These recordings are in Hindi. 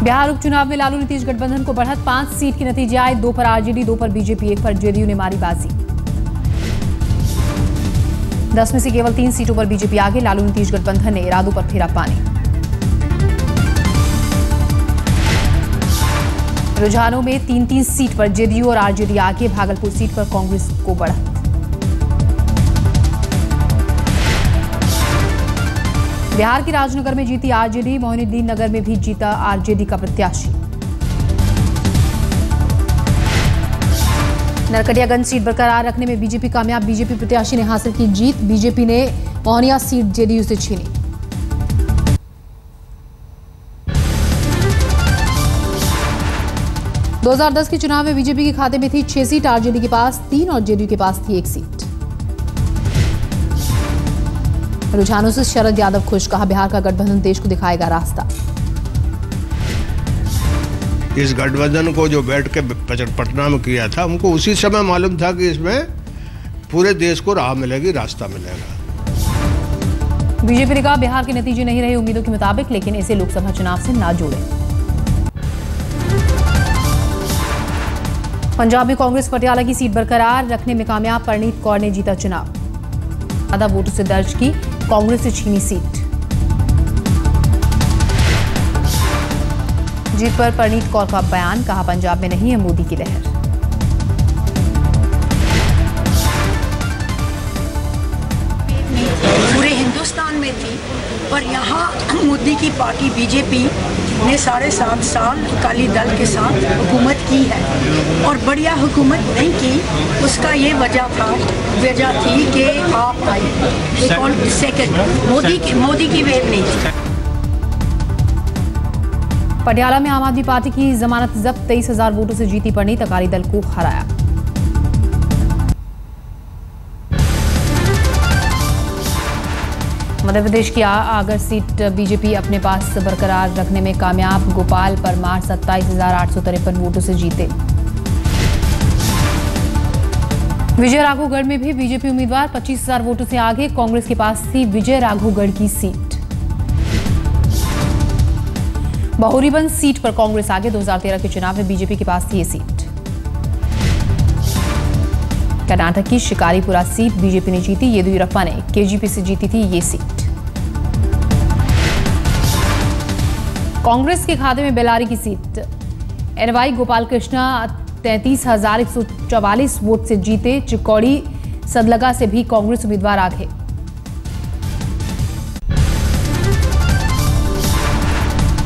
बिहार उपचुनाव में लालू नीतीश गठबंधन को बढ़त, 5 सीट के नतीजे आए, 2 पर आरजेडी, 2 पर बीजेपी, 1 पर जेडीयू ने मारी बाजी। 10 में से केवल 3 सीटों पर बीजेपी आगे, लालू नीतीश गठबंधन ने इरादों पर फेरा पानी। रुझानों में 3-3 सीट पर जेडीयू और आरजेडी आगे, भागलपुर सीट पर कांग्रेस को बढ़त। बिहार के राजनगर में जीती आरजेडी, मोहिनुद्दीन नगर में भी जीता आरजेडी का प्रत्याशी। नरकटियागंज सीट बरकरार रखने में बीजेपी कामयाब, बीजेपी प्रत्याशी ने हासिल की जीत, बीजेपी ने मोहनिया सीट जेडीयू से छीनी। – 2010 के चुनाव में बीजेपी के खाते में थी 6 सीट, आरजेडी के पास 3 और जेडीयू के पास थी 1 सीट। रुझानों से शरद यादव खुश, कहा बिहार का गठबंधन देश को दिखाएगा रास्ता। इस गठबंधन को जो बैठ के पटना में किया था, हमको उसी समय मालूम था कि इसमें पूरे देश को राह मिलेगी, रास्ता मिलेगा। बीजेपी ने कहा बिहार के नतीजे नहीं रहे उम्मीदों के मुताबिक, लेकिन इसे लोकसभा चुनाव से ना जोड़ें। पंजाब में कांग्रेस पटियाला की सीट बरकरार रखने में कामयाब, परनीत कौर ने जीता चुनाव, ज्यादा वोटों से दर्ज की, कांग्रेस से छीनी सीट। जीत पर परनीत कौर का बयान, कहा पंजाब में नहीं है मोदी की लहर। पूरे हिंदुस्तान में थी, पर यहाँ मोदी की पार्टी बीजेपी ने 7.5 साल अकाली दल के साथ हुकूमत की है और बढ़िया हुकूमत नहीं की। उसका ये वजह थी कि आप सेकंड मोदी की वेव नहीं थी। पटियाला में आम आदमी पार्टी की जमानत जब्त, 23,000 वोटों से जीती परनीत, अकाली दल को हराया। मध्य प्रदेश की आगर सीट बीजेपी अपने पास बरकरार रखने में कामयाब, गोपाल परमार 27,853 वोटों से जीते। विजय राघवगढ़ में भी बीजेपी उम्मीदवार 25,000 वोटों से आगे, कांग्रेस के पास थी विजय राघवगढ़ की सीट। बहुरीबंद सीट पर कांग्रेस आगे, 2013 के चुनाव में बीजेपी के पास थी ये सीट। कर्नाटक की शिकारीपुरा सीट बीजेपी ने जीती, येदियुरप्पा ने केजीपी से जीती थी ये सीट। कांग्रेस के खाते में बेल्लारी की seat, NY Gopal Krishna 33,144 vote से जीते, चिक्कोड़ी सदलगा से भी कांग्रेस उम्मीदवार आगे।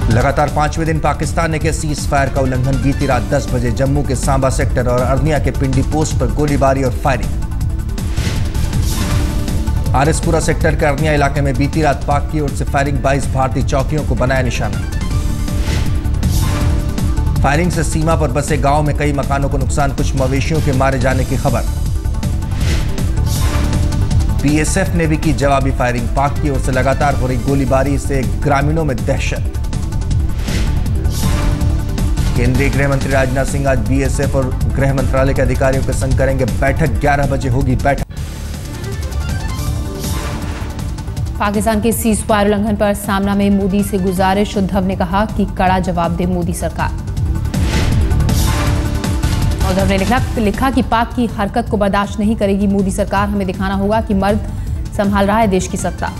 लगातार 5वें दिन पाकिस्तान ने किया सीज फायर का उल्लंघन, बीती रात 10 बजे जम्मू के सांबा सेक्टर और अरनिया के पिंडी पोस्ट पर गोलीबारी और फायरिंग। आरएसपुरा सेक्टर के अरनिया इलाके में बीती रात पाक की ओर से फायरिंग, 22 भारतीय चौकियों को बनाया निशाना। फायरिंग से सीमा पर बसे गांव में कई मकानों को नुकसान, कुछ मवेशियों के मारे जाने की खबर। बीएसएफ ने भी की जवाबी फायरिंग, पाक की ओर से लगातार हो रही गोलीबारी से ग्रामीणों में दहशत। केंद्रीय गृह मंत्री राजनाथ सिंह आज बीएसएफ और गृह मंत्रालय के अधिकारियों के संग करेंगे बैठक, 11 बजे होगी बैठक। पाकिस्तान के सीज फायर उल्लंघन पर सामना में मोदी से गुजारिश, उद्धव ने कहा कि कड़ा जवाब दे मोदी सरकार। उद्धव ने लिखा कि पाक की हरकत को बर्दाश्त नहीं करेगी मोदी सरकार, हमें दिखाना होगा कि मर्द संभाल रहा है देश की सत्ता।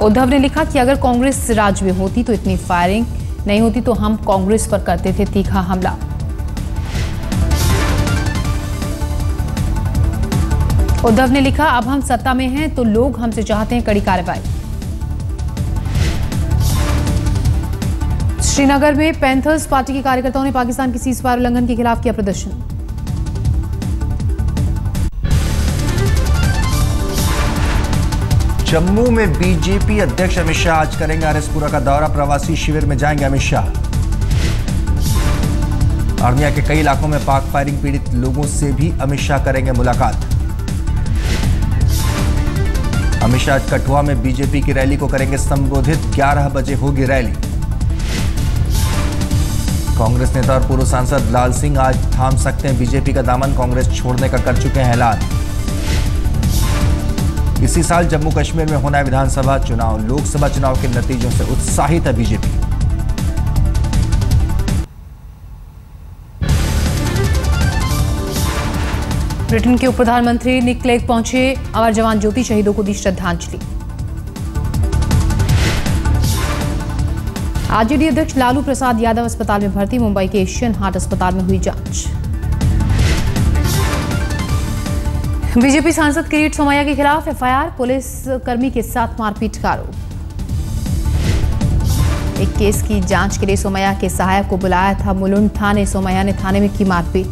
उद्धव ने लिखा कि अगर कांग्रेस राज में होती तो इतनी फायरिंग नहीं होती, तो हम कांग्रेस पर करते थे तीखा हमला। उद्धव ने लिखा अब हम सत्ता में हैं तो लोग हमसे चाहते हैं कड़ी कार्रवाई। श्रीनगर में पैंथर्स पार्टी के कार्यकर्ताओं ने पाकिस्तान की सीज फायर उल्लंघन के खिलाफ किया प्रदर्शन। जम्मू में बीजेपी अध्यक्ष अमित शाह आज करेंगे आरएसपुरा का दौरा, प्रवासी शिविर में जाएंगे अमित शाह। अरनिया के कई इलाकों में पाक फायरिंग पीड़ित लोगों से भी अमित शाह करेंगे मुलाकात। अमित शाह आज कठुआ में बीजेपी की रैली को करेंगे संबोधित, 11 बजे होगी रैली। कांग्रेस नेता और पूर्व सांसद लाल सिंह आज थाम सकते हैं बीजेपी का दामन, कांग्रेस छोड़ने का कर चुके हैं ऐलान। इसी साल जम्मू कश्मीर में होना है विधानसभा चुनाव। लोकसभा चुनाव के नतीजों से उत्साहित है बीजेपी। ब्रिटेन के उप प्रधानमंत्री निक क्लेग पहुंचे, अमर जवान ज्योति शहीदों को दी श्रद्धांजलि। आरजेडी अध्यक्ष लालू प्रसाद यादव अस्पताल में भर्ती, मुंबई के एशियन हार्ट अस्पताल में हुई जांच। बीजेपी सांसद किरीट सोमैया के खिलाफ एफआईआर, पुलिस कर्मी के साथ मारपीट का आरोप। एक केस की जांच के लिए सोमैया के सहायक को बुलाया था मुलुंड थाने, सोमैया ने थाने में की मारपीट।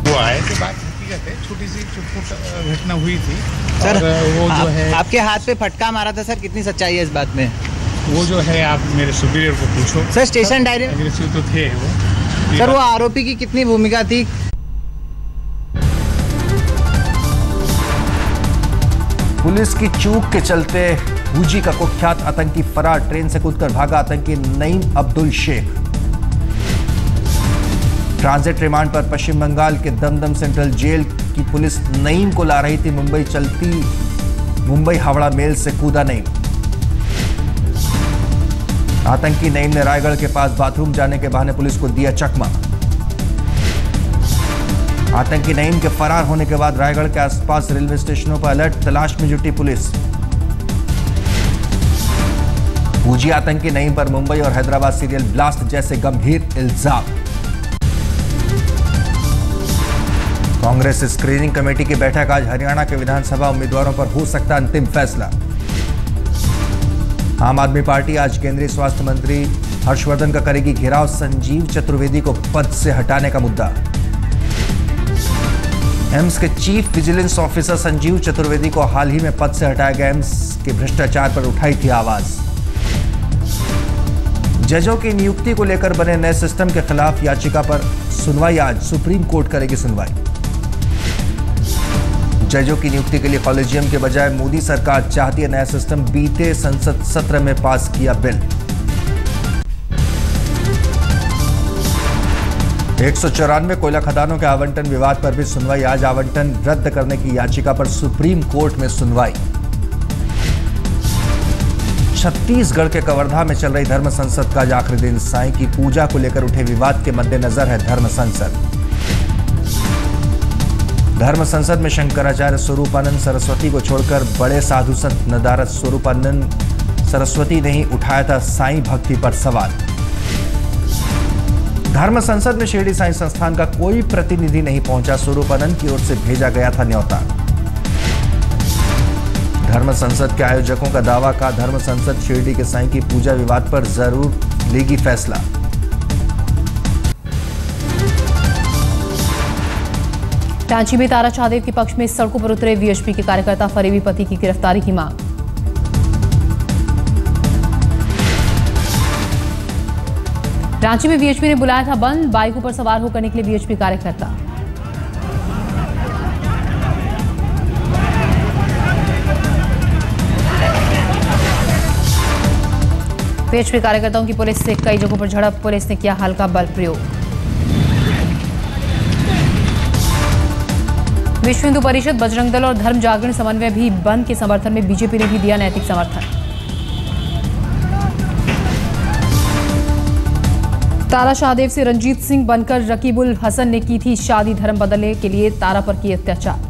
वो आए के बाद हकीकत है छोटी सी चुटपुट घटना हुई थी सर। वो जो है आपके हाथ पे फटका मारा था सर, कितनी सच्चाई है इस बात में? वो जो है आप मेरे सुपीरियर को पूछो सर। स्टेशन डायरी एग्रेसिव तो थे वो सर। वो आरोपी की कितनी भूमिका थी? पुलिस की चूक के चलते हुजी का कुख्यात आतंकी फरार, ट्रेन से कूदकर भागा आतंकी नईम अब्दुल शेख। ट्रांजिट रिमांड पर पश्चिम बंगाल के दमदम सेंट्रल जेल की पुलिस नईम को ला रही थी, मुंबई हावड़ा मेल से कूदा नईम। आतंकी नईम ने रायगढ़ के पास बाथरूम जाने के बहाने पुलिस को दिया चकमा। आतंकी नईम के फरार होने के बाद रायगढ़ के आसपास रेलवे स्टेशनों पर अलर्ट, तलाश में जुटी पुलिस। हुजी आतंकी नईम पर मुंबई और हैदराबाद सीरियल ब्लास्ट जैसे गंभीर इल्जाम। कांग्रेस स्क्रीनिंग कमेटी की बैठक आज, हरियाणा के विधानसभा उम्मीदवारों पर हो सकता अंतिम फैसला। आम आदमी पार्टी आज केंद्रीय स्वास्थ्य मंत्री हर्षवर्धन का करेगी घेराव, संजीव चतुर्वेदी को पद से हटाने का मुद्दा। एम्स के chief vigilance officer Sanjeev Chaturvedi को हाल ही में पद से हटाया गया। एम्स के भ्रष्टाचार पर उठाई थी आवाज। जजों की नियुक्ति को लेकर बने नए सिस्टम के खिलाफ याचिका पर सुनवाई आज, सुप्रीम कोर्ट करेगी सुनवाई। जजों की नियुक्ति के लिए कॉलेजियम के बजाय मोदी सरकार चाहती है नया सिस्टम, बीते संसद सत्र में पास किया बिल। 194 कोयला खदानों के आवंटन विवाद पर भी सुनवाई आज, आवंटन रद्द करने की याचिका पर सुप्रीम कोर्ट में सुनवाई। छत्तीसगढ़ के कवर्धा में चल रही धर्म संसद का आज आखिरी दिन, साईं की पूजा को लेकर उठे विवाद के मद्देनजर है धर्म संसद। धर्म संसद में शंकराचार्य स्वरूपानंद सरस्वती को छोड़कर बड़े साधु संत नदारद स्वरूपानंद सरस्वती ने ही उठाया था साईं भक्ति पर सवाल। धर्म संसद में शिरडी साईं संस्थान का कोई प्रतिनिधि नहीं पहुंचा, स्वरूपानंद की ओर से भेजा गया था न्योता। धर्म संसद के आयोजकों का दावा, का धर्म संसद शिरडी के साईं की पूजा विवाद पर जरूर लेगी फैसला। रांची में तारा शाहदेव के पक्ष में सड़कों पर उतरे वीएचपी के कार्यकर्ता, फरेबी पति की गिरफ्तारी की मांग। रांची में वीएचपी ने बुलाया था बंद, बाइकों पर सवार होकर निकले वीएचपी कार्यकर्ता। वीएचपी कार्यकर्ताओं की पुलिस से कई जगहों पर झड़प, पुलिस ने किया हल्का बल प्रयोग। विश्व हिंदू परिषद, बजरंग दल और धर्म जागरण समन्वय भी बंद के समर्थन में, बीजेपी ने भी दिया नैतिक समर्थन। तारा शाहदेव से रंजीत सिंह बनकर रकीबुल हसन ने की थी शादी, धर्म बदलने के लिए तारा पर किए अत्याचार।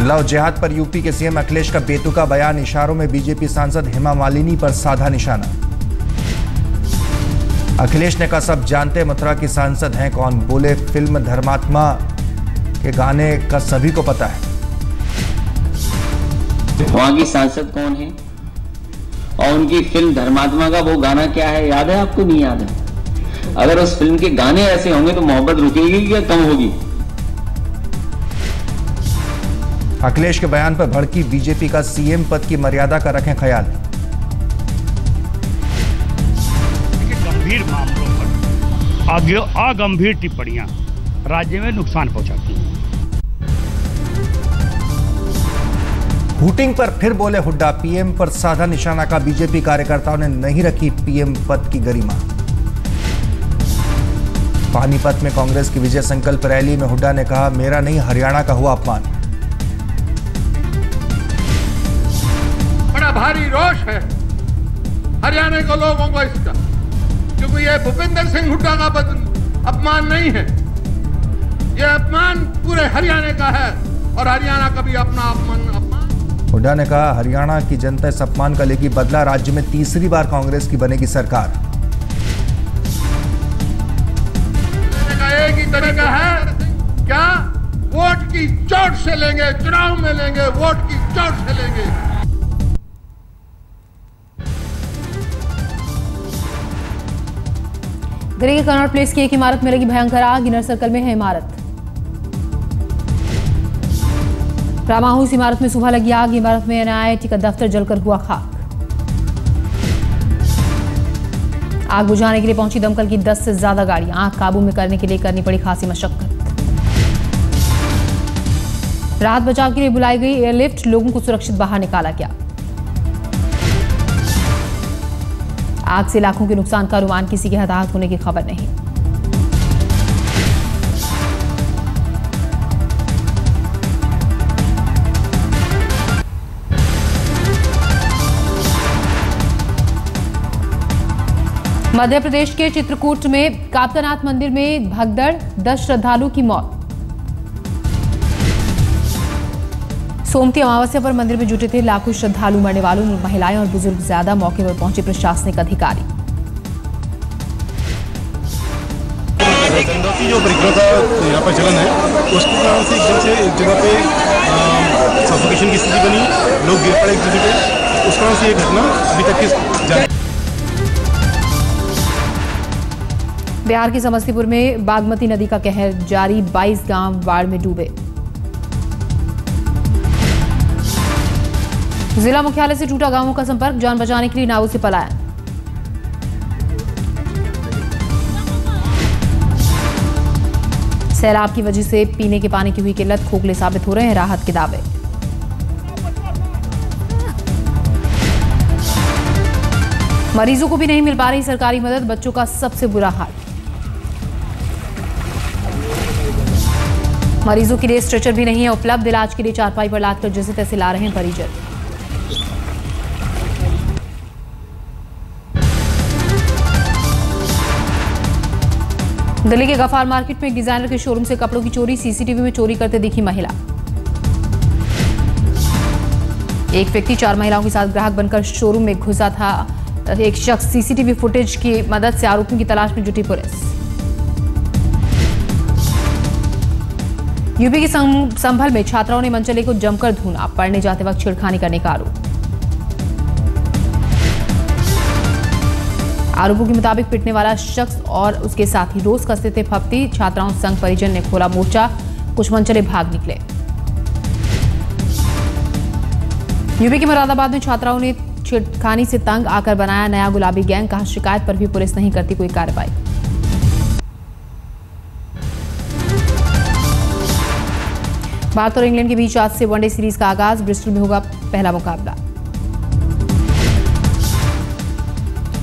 लव जिहाद पर यूपी के सीएम अखिलेश का बेतुका बयान, इशारों में बीजेपी सांसद हेमा मालिनी पर साधा निशाना। अखिलेश ने कहा सब जानते मथुरा की सांसद हैं कौन, बोले फिल्म धर्मात्मा के गाने का सभी को पता है। वहां की सांसद कौन है और उनकी फिल्म धर्मात्मा का वो गाना क्या है, याद है आपको? नहीं याद है। अगर उस फिल्म के गाने ऐसे होंगे तो मोहब्बत रुकेगी या कम होगी? अखिलेश के बयान पर भड़की बीजेपी का सीएम पद की मर्यादा का रखें ख्याल। गंभीर मामलों पर अगंभीर टिप्पणियां राज्य में नुकसान पहुंचाती हैं। हुटिंग पर फिर बोले हुड्डा, पीएम पर साधा निशाना का, बीजेपी कार्यकर्ताओं ने नहीं रखी पीएम पद की गरिमा। पानीपत में कांग्रेस की विजय संकल्प रैली में हुड्डा ने कहा, मेरा नहीं हरियाणा का हुआ अपमान। बड़ा भारी रोष है हरियाणा के लोगों को इसका, क्योंकि ये भूपेंद्र सिंह हुड्डा का अपमान नहीं है, ये अपमान पूरे हरियाणा का है और हरियाणा का भी अपना अपमान। हुड्डा ने कहा, हरियाणा की जनता इस अपमान का लेगी बदला, राज्य में तीसरी बार कांग्रेस की बनेगी सरकार। एक ही तरीका है, क्या वोट की चोट से लेंगे, चुनाव में लेंगे, वोट की चोट से लेंगे। दिल्ली के कनॉट प्लेस की एक इमारत में लगी भयंकर आग, इनर सर्कल में है इमारत। रामा हाउस इमारत में सुबह लगी आग, इमारत में NIT का दफ्तर जलकर हुआ खाक। आग बुझाने के लिए पहुंची दमकल की 10 से ज्यादा गाड़ियां, आग काबू में करने के लिए करनी पड़ी खासी मशक्कत। राहत बचाव के लिए बुलाई गई एयरलिफ्ट, लोगों को सुरक्षित बाहर निकाला गया। आग से लाखों के नुकसान का अनुमान, किसी के हताहत होने की खबर नहीं। मध्य प्रदेश के चित्रकूट में काप्तानाथ मंदिर में भगदड़, 10 श्रद्धालु की मौत। सोमती अमावस्या पर मंदिर में जुटे थे लाखों श्रद्धालु, मरने वालों में महिलाएं और बुजुर्ग ज्यादा। मौके पर पहुंचे प्रशासनिक अधिकारी। गंगा की जो परिक्रमा का यहाँ पर चलन है, उसके कारण से एकदम से एक जगह पे सफोकेशन की स्थिति बनी, लोग गिर पड़े एक जगह पे, उस कारण से ये घटना अभी तक की। बिहार के समस्तीपुर में बागमती नदी का कहर जारी, 22 गांव बाढ़ में डूबे। जिला मुख्यालय से टूटा गांवों का संपर्क, जान बचाने के लिए नावों से पलायन। सैलाब की वजह से पीने के पानी की हुई किल्लत, खोखले साबित हो रहे हैं राहत के दावे। मरीजों को भी नहीं मिल पा रही सरकारी मदद, बच्चों का सबसे बुरा हाल। मरीजों के लिए स्ट्रेचर भी नहीं है उपलब्ध, इलाज के लिए चारपाई पर लादकर जैसे तैसे ला रहे हैं परिजन। दिल्ली के गफार मार्केट में एक डिजाइनर के शोरूम से कपड़ों की चोरी, सीसीटीवी में चोरी करते दिखी महिला। एक व्यक्ति 4 महिलाओं के साथ ग्राहक बनकर शोरूम में घुसा था। एक शख्स, सीसीटीवी फुटेज की मदद से आरोपियों की तलाश में जुटी पुलिस। यूपी के संभल में छात्राओं ने मनचले को जमकर धूना, पढ़ने जाते वक्त छेड़खानी करने का आरोप। आरोपों के मुताबिक पिटने वाला शख्स और उसके साथी रोज कसते थे फप्ती। छात्राओं संघ परिजन ने खोला मोर्चा, कुछ मनचले भाग निकले। यूपी के मुरादाबाद में छात्राओं ने छेड़खानी से तंग आकर बनाया नया गुलाबी गैंग, कहा शिकायत पर भी पुलिस नहीं करती कोई कार्रवाई। भारत और इंग्लैंड के बीच आज से वनडे सीरीज का आगाज, ब्रिस्टल में होगा पहला मुकाबला।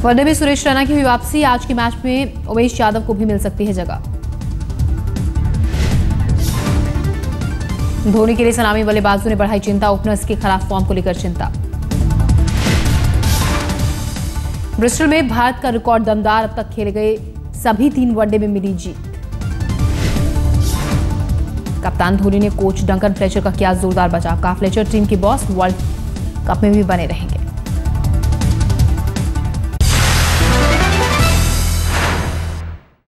वनडे में सुरेश रैना की हुई वापसी, आज के मैच में उमेश यादव को भी मिल सकती है जगह। धोनी के लिए सलामी बल्लेबाजों ने बढ़ाई चिंता, ओपनर्स के खिलाफ फॉर्म को लेकर चिंता। ब्रिस्टल में भारत का रिकॉर्ड दमदार, अब तक खेले गए सभी 3 वनडे में मिली जीत। कप्तान धोनी ने कोच डंकन फ्लेचर का किया जोरदार बचाव, कहा फ्लेचर टीम के बॉस, वर्ल्ड कप में भी बने रहेंगे।